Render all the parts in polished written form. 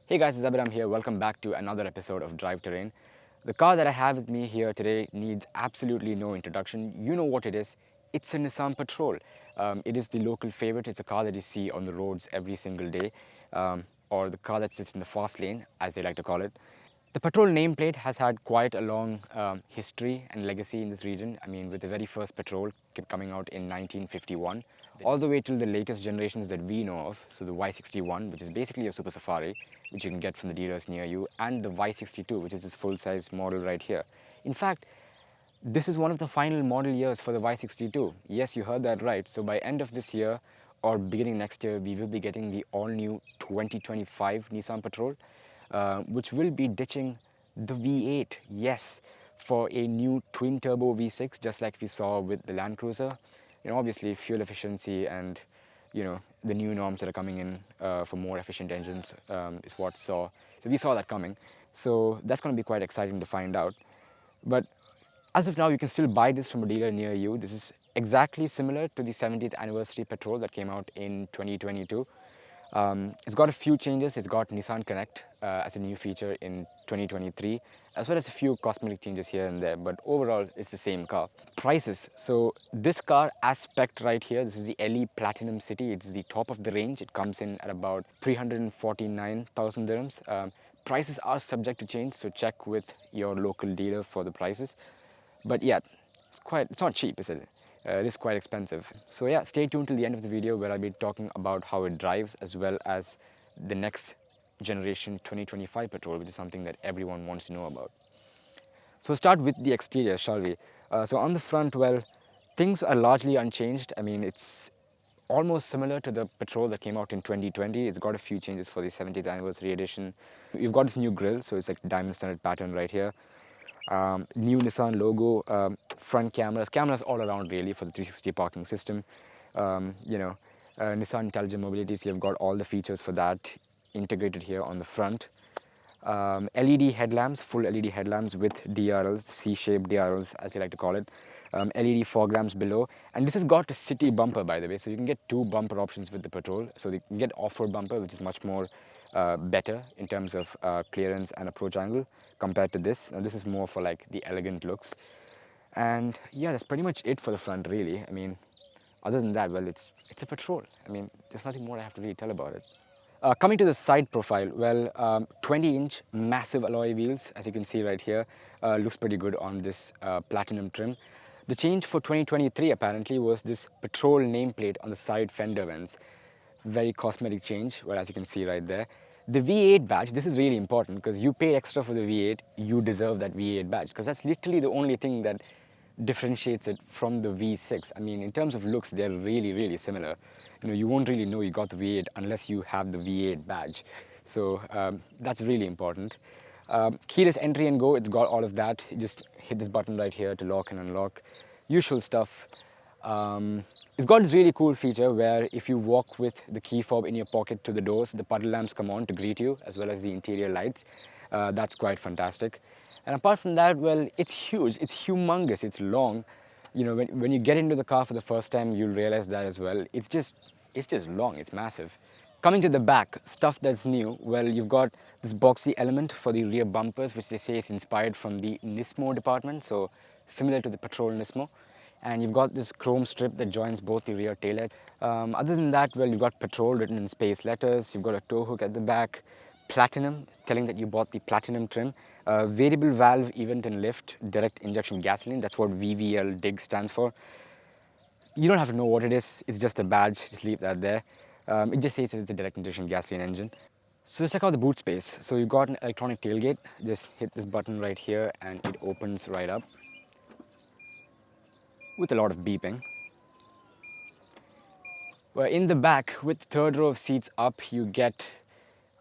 Hey guys, it's Abhiram here. Welcome back to another episode of DRIVETERRAIN. The car that I have with me here today needs absolutely no introduction. You know what it is. It's a Nissan Patrol. It is the local favorite. It's a car that you see on the roads every single day, or the car that sits in the fast lane, as they like to call it. The Patrol nameplate has had quite a long history and legacy in this region. I mean, with the very first Patrol coming out in 1951, all the way till the latest generations that we know of. So the Y61, which is basically a Super Safari, which you can get from the dealers near you, and the Y62, which is this full-size model right here. In fact, this is one of the final model years for the Y62. Yes, you heard that right. So by end of this year or beginning next year, we will be getting the all-new 2025 Nissan Patrol, which will be ditching the V8. Yes, for a new twin-turbo V6, just like we saw with the Land Cruiser. Obviously, fuel efficiency and the new norms that are coming in for more efficient engines is what saw. So we saw that coming. So that's going to be quite exciting to find out. But as of now, you can still buy this from a dealer near you. This is exactly similar to the 70th anniversary Patrol that came out in 2022. It's got a few changes. It's got Nissan Connect as a new feature in 2023, as well as a few cosmetic changes here and there. But overall, it's the same car. Prices. So this car, as spec right here, this is the LE Platinum City. It's the top of the range. It comes in at about 349,000 dirhams. Prices are subject to change, so check with your local dealer for the prices. But yeah, it's not cheap, is it? It is quite expensive. So yeah, stay tuned till the end of the video where I'll be talking about how it drives as well as the next generation 2025 Patrol, which is something that everyone wants to know about. So we'll start with the exterior, shall we? So on the front, well, things are largely unchanged. I mean, it's almost similar to the Patrol that came out in 2020. It's got a few changes for the 70th anniversary edition. You've got this new grille, so it's like diamond standard pattern right here. New Nissan logo, front cameras all around really for the 360 parking system. Nissan Intelligent Mobility, so you've got all the features for that integrated here on the front. LED headlamps, full LED headlamps with DRLs, C-shaped DRLs as they like to call it. LED fog lamps below, and this has got a city bumper, by the way, so you can get two bumper options with the Patrol. So you can get off-road bumper, which is much more better in terms of clearance and approach angle compared to this. Now this is more for like the elegant looks, and yeah, that's pretty much it for the front really. I mean, other than that, well, it's a Patrol. I mean, there's nothing more I have to really tell about it. Coming to the side profile, well, 20-inch massive alloy wheels, as you can see right here, looks pretty good on this platinum trim. The change for 2023 apparently was this Patrol nameplate on the side fender vents. Very cosmetic change, well, as you can see right there. The V8 badge, this is really important because you pay extra for the V8, you deserve that V8 badge because that's literally the only thing that differentiates it from the V6. I mean, in terms of looks, they're really, really similar. You won't really know you got the V8 unless you have the V8 badge. So that's really important. Keyless entry and go, it's got all of that. You just hit this button right here to lock and unlock. Usual stuff. It's got this really cool feature where if you walk with the key fob in your pocket to the doors, the puddle lamps come on to greet you, as well as the interior lights. That's quite fantastic. And apart from that, well, it's huge, it's humongous, it's long. When you get into the car for the first time, you'll realize that as well. It's just long, it's massive. Coming to the back, stuff that's new, well, you've got this boxy element for the rear bumpers, which they say is inspired from the Nismo department, so similar to the Patrol Nismo. And you've got this chrome strip that joins both the rear taillights. Other than that, well, you've got Patrol written in space letters, you've got a tow hook at the back, Platinum, telling that you bought the Platinum trim, variable valve event and lift, direct injection gasoline, that's what VVL DIG stands for. You don't have to know what it is, it's just a badge, just leave that there. It just says it's a direct injection gasoline engine. So let's check out the boot space. So you've got an electronic tailgate, just hit this button right here and it opens right up with a lot of beeping. Well, in the back, with third row of seats up, you get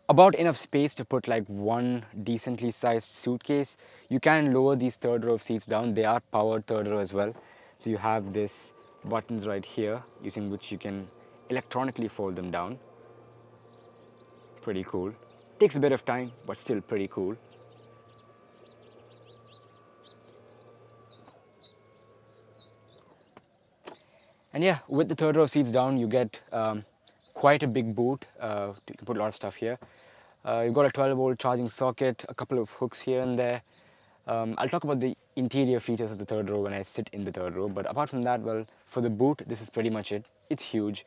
about enough space to put like one decently sized suitcase. You can lower these third row of seats down. They are powered third row as well. So you have this buttons right here using which you can electronically fold them down. Pretty cool. Takes a bit of time, but still pretty cool. And yeah, with the third row seats down, you get quite a big boot to put a lot of stuff here. You've got a 12-volt charging socket, a couple of hooks here and there. I'll talk about the interior features of the third row when I sit in the third row, but apart from that, well, for the boot, this is pretty much it. It's huge.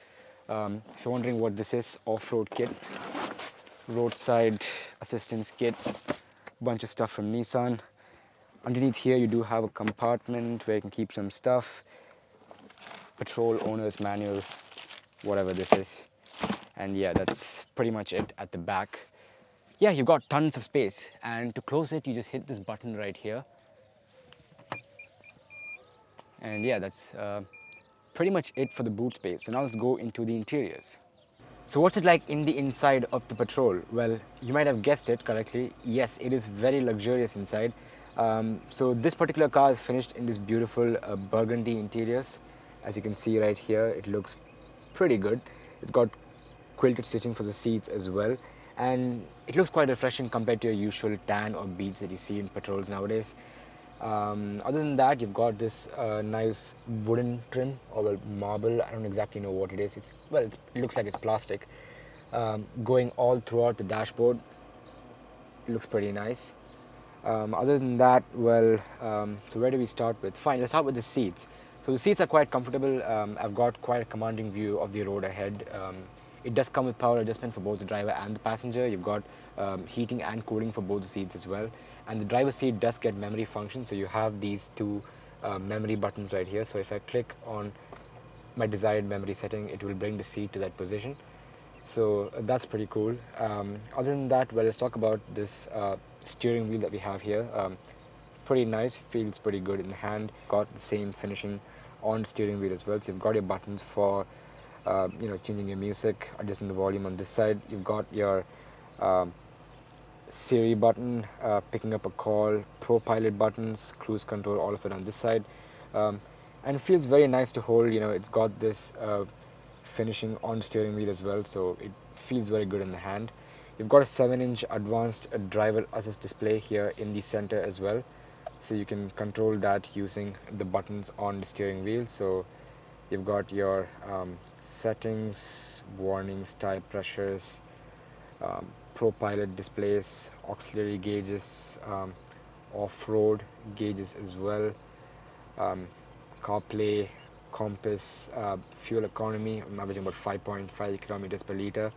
If you're wondering what this is, off-road kit, roadside assistance kit, bunch of stuff from Nissan. Underneath here, you do have a compartment where you can keep some stuff, patrol owner's manual, whatever this is. And yeah, that's pretty much it at the back. Yeah, you've got tons of space, and to close it, you just hit this button right here. And yeah, that's pretty much it for the boot space. So now let's go into the interiors. So what's it like in the inside of the Patrol? Well, you might have guessed it correctly. Yes, it is very luxurious inside. So this particular car is finished in this beautiful burgundy interiors. As you can see right here, it looks pretty good. It's got quilted stitching for the seats as well, and it looks quite refreshing compared to your usual tan or beige that you see in Patrols nowadays. Other than that, you've got this nice wooden trim, or well, marble. I don't exactly know what it is. It looks like it's plastic. Going all throughout the dashboard, it looks pretty nice. Other than that, well, so where do we start with? Fine, let's start with the seats. So the seats are quite comfortable. I've got quite a commanding view of the road ahead. It does come with power adjustment for both the driver and the passenger. You've got heating and cooling for both the seats as well. And the driver's seat does get memory function, so you have these two memory buttons right here. So if I click on my desired memory setting, it will bring the seat to that position. So that's pretty cool. Other than that, well, let's talk about this steering wheel that we have here. Pretty nice, feels pretty good in the hand. Got the same finishing on the steering wheel as well. So you've got your buttons for changing your music, adjusting the volume on this side. You've got your Siri button, picking up a call, Pro Pilot buttons, cruise control, all of it on this side. And it feels very nice to hold. It's got this finishing on the steering wheel as well, so it feels very good in the hand. You've got a 7-inch advanced driver assist display here in the center as well, so you can control that using the buttons on the steering wheel. So you've got your settings, warnings, tire pressures, Pro Pilot displays, auxiliary gauges, off-road gauges as well, CarPlay, compass, fuel economy. I'm averaging about 5.5 kilometers per liter,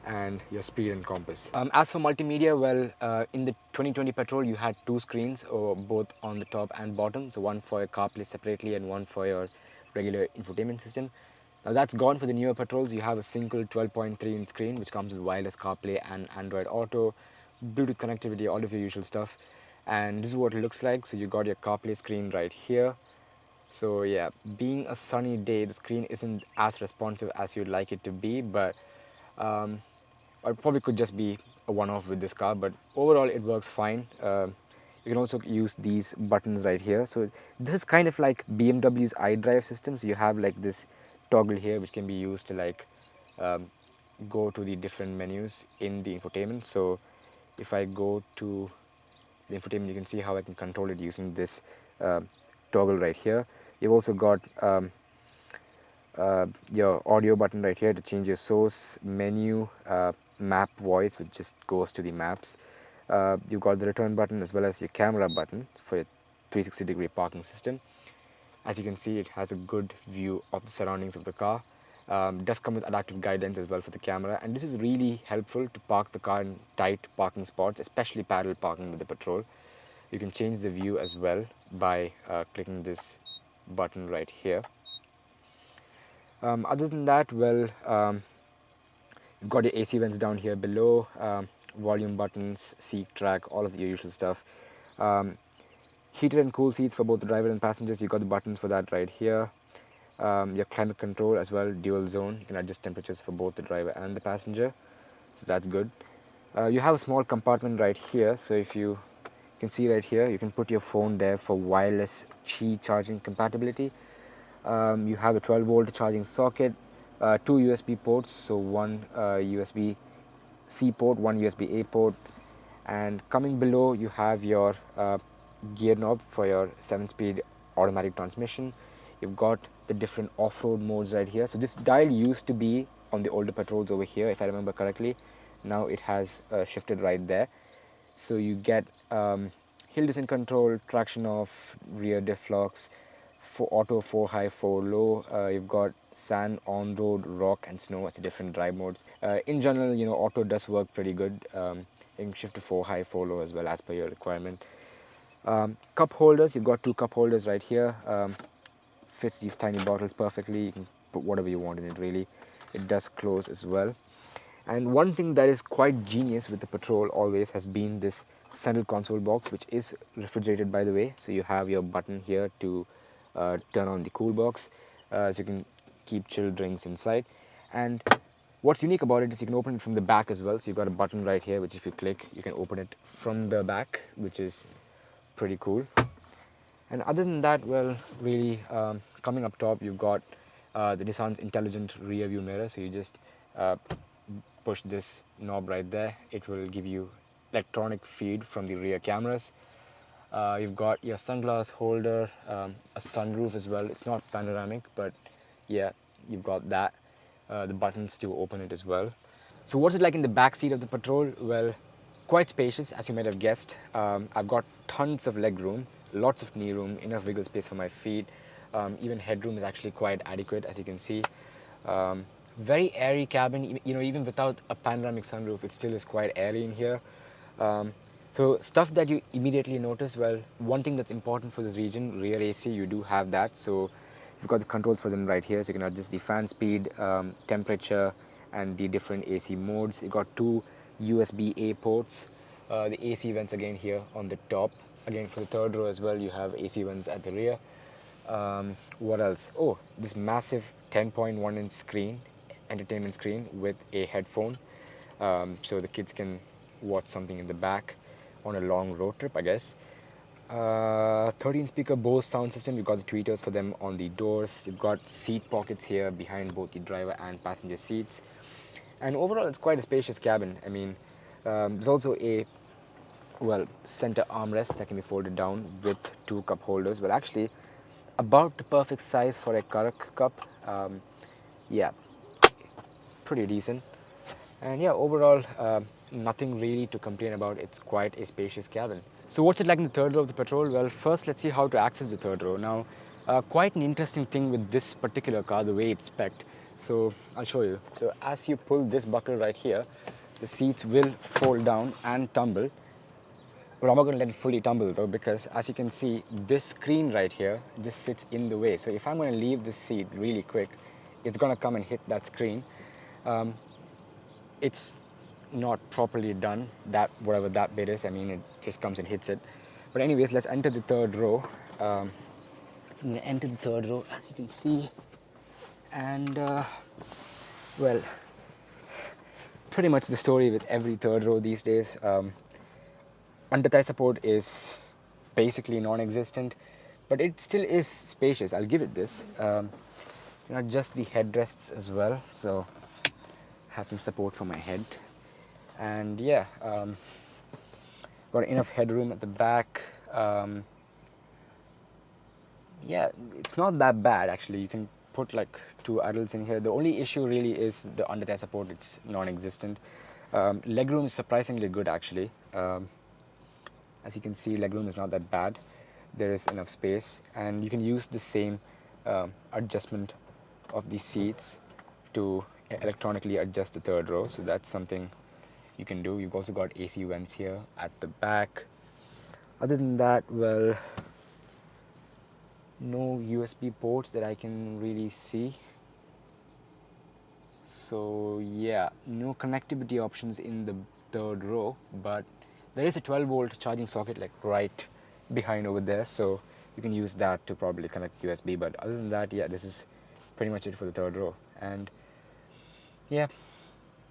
and your speed and compass. As for multimedia, well, in the 2020 Patrol, you had two screens, both on the top and bottom. So one for your CarPlay separately and one for your regular infotainment system. Now that's gone for the newer Patrols. You have a single 12.3-inch screen, which comes with wireless CarPlay and Android Auto, Bluetooth connectivity, all of your usual stuff. And this is what it looks like. So you got your CarPlay screen right here. So yeah, being a sunny day, the screen isn't as responsive as you'd like it to be, but it probably could just be a one-off with this car, but overall it works fine. You can also use these buttons right here. So this is kind of like BMW's iDrive system. So you have like this toggle here which can be used to like go to the different menus in the infotainment. So if I go to the infotainment, you can see how I can control it using this toggle right here. You've also got your audio button right here to change your source, menu, map voice, which just goes to the maps. You've got the return button as well as your camera button for your 360-degree parking system. As you can see, it has a good view of the surroundings of the car. Does come with adaptive guidance as well for the camera, and this is really helpful to park the car in tight parking spots, especially parallel parking with the Patrol. You can change the view as well by clicking this button right here. Other than that, well, you've got your AC vents down here below, volume buttons, seat track, all of your usual stuff. Heated and cool seats for both the driver and passengers. You've got the buttons for that right here. Your climate control as well, dual zone. You can adjust temperatures for both the driver and the passenger, so that's good. You have a small compartment right here, so if you can see right here, you can put your phone there for wireless Qi charging compatibility. You have a 12-volt charging socket, two USB ports, so one USB-C port, one USB-A port, and coming below you have your gear knob for your 7-speed automatic transmission. You've got the different off-road modes right here. So this dial used to be on the older Patrols over here, if I remember correctly. now it has shifted right there. So you get hill descent control, traction off, rear diff locks, for auto 4 high 4 low. You've got sand, on road, rock and snow as the different drive modes. In general, auto does work pretty good. You can shift to 4 high 4 low as well as per your requirement. Cup holders, you've got 2 cup holders right here. Fits these tiny bottles perfectly. You can put whatever you want in it, really. It does close as well. And one thing that is quite genius with the Patrol always has been this central console box, which is refrigerated, by the way. So you have your button here to turn on the cool box, so you can keep chilled drinks inside. And what's unique about it is you can open it from the back as well. So you've got a button right here, which if you click, you can open it from the back, which is pretty cool. And other than that, well, really, coming up top, you've got the Nissan's intelligent rear view mirror. So you just push this knob right there. It will give you electronic feed from the rear cameras. You've got your sunglass holder, a sunroof as well. It's not panoramic, but yeah, you've got that. The buttons to open it as well. So what's it like in the back seat of the Patrol? Well, quite spacious, as you might have guessed. I've got tons of leg room, lots of knee room, enough wiggle space for my feet. Even headroom is actually quite adequate, as you can see. Very airy cabin, even without a panoramic sunroof, it still is quite airy in here. So stuff that you immediately notice, well, one thing that's important for this region, rear AC, you do have that. So you've got the controls for them right here, so you can adjust the fan speed, temperature, and the different AC modes. You've got 2 USB-A ports, the AC vents again here on the top. Again, for the third row as well, you have AC vents at the rear. What else? Oh, this massive 10.1-inch screen, entertainment screen with a headphone, so the kids can watch something in the back on a long road trip, I guess. 13 speaker Bose sound system. You've got the tweeters for them on the doors. You've got seat pockets here behind both the driver and passenger seats. And overall, it's quite a spacious cabin. I mean, there's also a center armrest that can be folded down with 2 cup holders. Well, actually, about the perfect size for a Karak cup. Yeah, pretty decent. And yeah, overall, nothing really to complain about. It's quite a spacious cabin. So what's it like in the third row of the Patrol? Well, first let's see how to access the third row. Now, quite an interesting thing with this particular car, the way it's spec'd. So I'll show you. So as you pull this buckle right here, the seats will fold down and tumble. But I'm not going to let it fully tumble though, because as you can see, this screen right here just sits in the way. So if I'm going to leave this seat really quick, it's going to come and hit that screen. It's not properly done, that whatever that bit is. I mean, it just comes and hits it. But anyways, let's enter the third row. So I'm going to enter the third row, as you can see. And well, pretty much the story with every third row these days. Under thigh support is basically non-existent, but it still is spacious. I'll give it this. Just the headrests as well, so have some support for my head. And yeah, got enough headroom at the back. Yeah, it's not that bad actually. You can put like 2 adults in here. The only issue really is the under thigh support. It's non-existent. Legroom is surprisingly good actually. As you can see, legroom is not that bad. There is enough space, and you can use the same adjustment of the seats to electronically adjust the third row. So that's something you can do. You've also got AC vents here at the back. Other than that, well, no USB ports that I can really see. So yeah, no connectivity options in the third row, but there is a 12-volt charging socket like right behind over there, so you can use that to probably connect USB. But other than that, yeah, this is pretty much it for the third row. And yeah,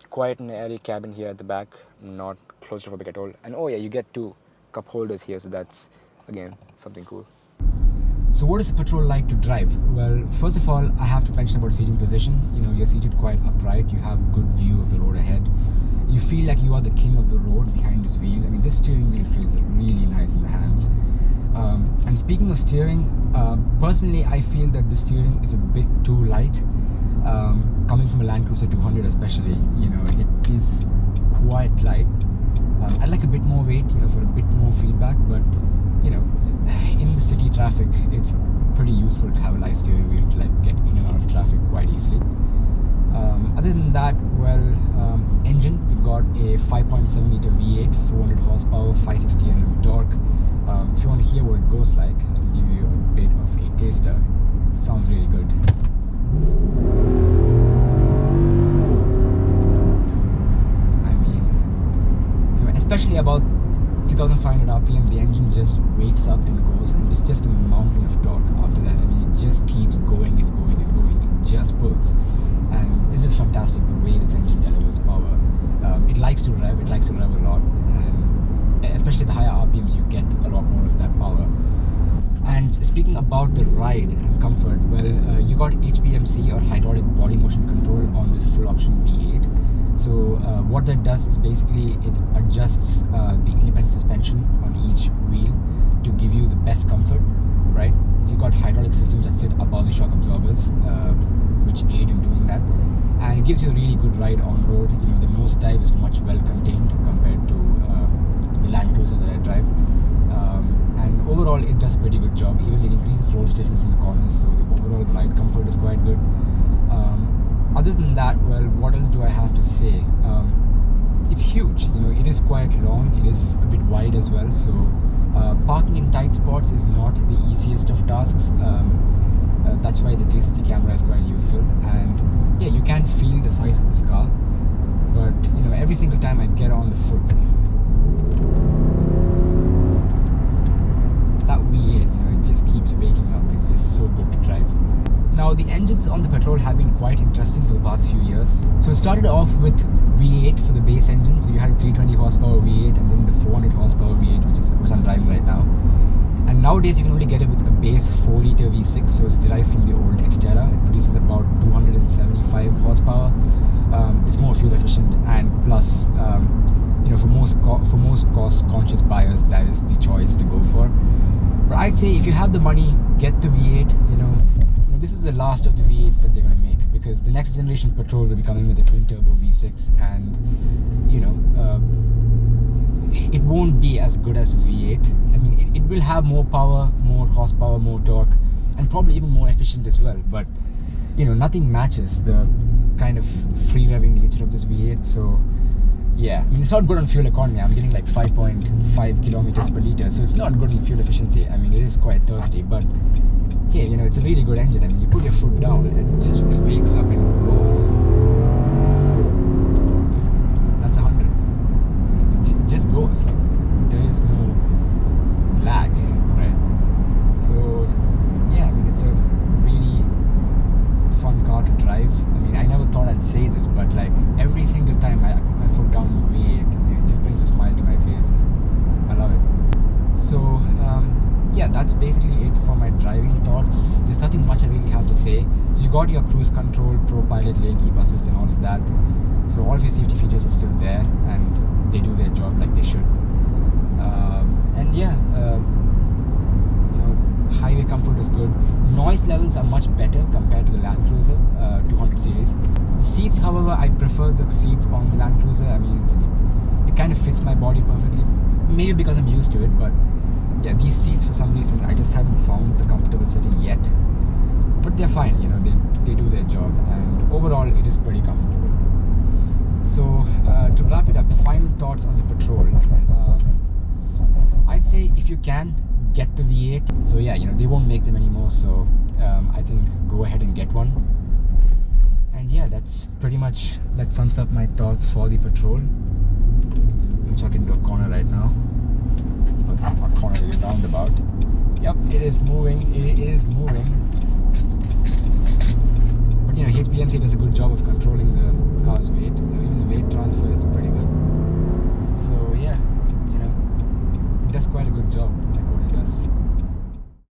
quite an airy cabin here at the back, not claustrophobic at all. And oh yeah, you get 2 cup holders here, so that's again something cool. So what is the Patrol like to drive? Well, first of all, I have to mention about seating position. You're seated quite upright. You have good view of the road ahead. You feel like you are the king of the road behind this wheel. I mean, this steering wheel feels really nice in the hands. And speaking of steering, personally, I feel that the steering is a bit too light. Coming from a Land Cruiser 200 especially, it is quite light. I'd like a bit more weight, for a bit more feedback, but in the city traffic, it's pretty useful to have a light steering wheel to get in and out of traffic quite easily. Other than that, engine, you've got a 5.7 litre V8, 400 horsepower, 560 Nm torque. If you want to hear what it goes like, I can give you a bit of a taster. It sounds really good. I mean, especially about 2500 RPM, the engine just wakes up and goes, and it's just a mountain of torque after that. I mean, it just keeps going and going and going. It just pulls. And this is fantastic, the way this engine delivers power. It likes to rev a lot, and especially at the higher RPMs, you get a lot more of that power. And speaking about the ride and comfort, you got HPMC or hydraulic body motion control on this full option V8. So what that does is basically it adjusts the independent suspension on each wheel to give you the best comfort, right? So you've got hydraulic systems that sit above the shock absorbers, which aid in doing that, and it gives you a really good ride on road. The nose dive is much well contained compared to the Land Cruiser that I drive, and overall it does a pretty good job. Even it increases roll stiffness in the corners, so the overall ride comfort is quite good. Other than that, what else do I have to say? It's huge, it is quite long, it is a bit wide as well, so parking in tight spots is not the easiest of tasks. That's why the 360 camera is quite useful, and yeah, you can feel the size of this car, but every single time I get on the foot, that V8, it just keeps waking up. It's just so good to drive. Now, the engines on the Patrol have been quite interesting for the past few years. So it started off with V8 for the base engine. So you had a 320 horsepower V8 and then the 400 horsepower V8, which I'm driving right now. And nowadays you can only get it with a base 4 litre V6. So it's derived from the old Xterra. It produces about 275 horsepower. It's more fuel efficient, and plus, for most cost-conscious buyers, that is the choice to go for. But I'd say if you have the money, get the V8. This is the last of the V8s that they're going to make, because the next generation Patrol will be coming with a twin-turbo V6, and it won't be as good as this V8. I mean, it will have more power, more horsepower, more torque, and probably even more efficient as well, but nothing matches the kind of free revving nature of this V8. So yeah, I mean, it's not good on fuel economy. I'm getting like 5.5 kilometers per liter, so it's not good on fuel efficiency. I mean, it is quite thirsty, but hey, it's a really good engine. I mean, you put your foot down and it just wakes up and goes. That's 100. It just goes. There is no lag, right? So yeah, I mean, it's a really fun car to drive. I mean, I never thought I'd say this, but every single time I put my foot down on the V8, it just brings a smile to my face. I love it. So yeah, that's basically it for my driving thoughts. There's nothing much I really have to say. So you got your cruise control, Pro Pilot, lane keep assist and all of that. So all of your safety features are still there, and they do their job like they should. And yeah, highway comfort is good. Noise levels are much better compared to the Land Cruiser 200 series. The seats, however, I prefer the seats on the Land Cruiser. I mean, it kind of fits my body perfectly. Maybe because I'm used to it, but yeah, these seats, for some reason, I just haven't found the comfortable setting yet. But they're fine, they do their job, and overall it is pretty comfortable. So to wrap it up, final thoughts on the Patrol. I'd say if you can, get the V8. So yeah, they won't make them anymore, so I think go ahead and get one. And yeah, that's pretty much, that sums up my thoughts for the Patrol. I'm chucking into a corner right now. Not corner, it is roundabout. Yep, it is moving. But HPMC does a good job of controlling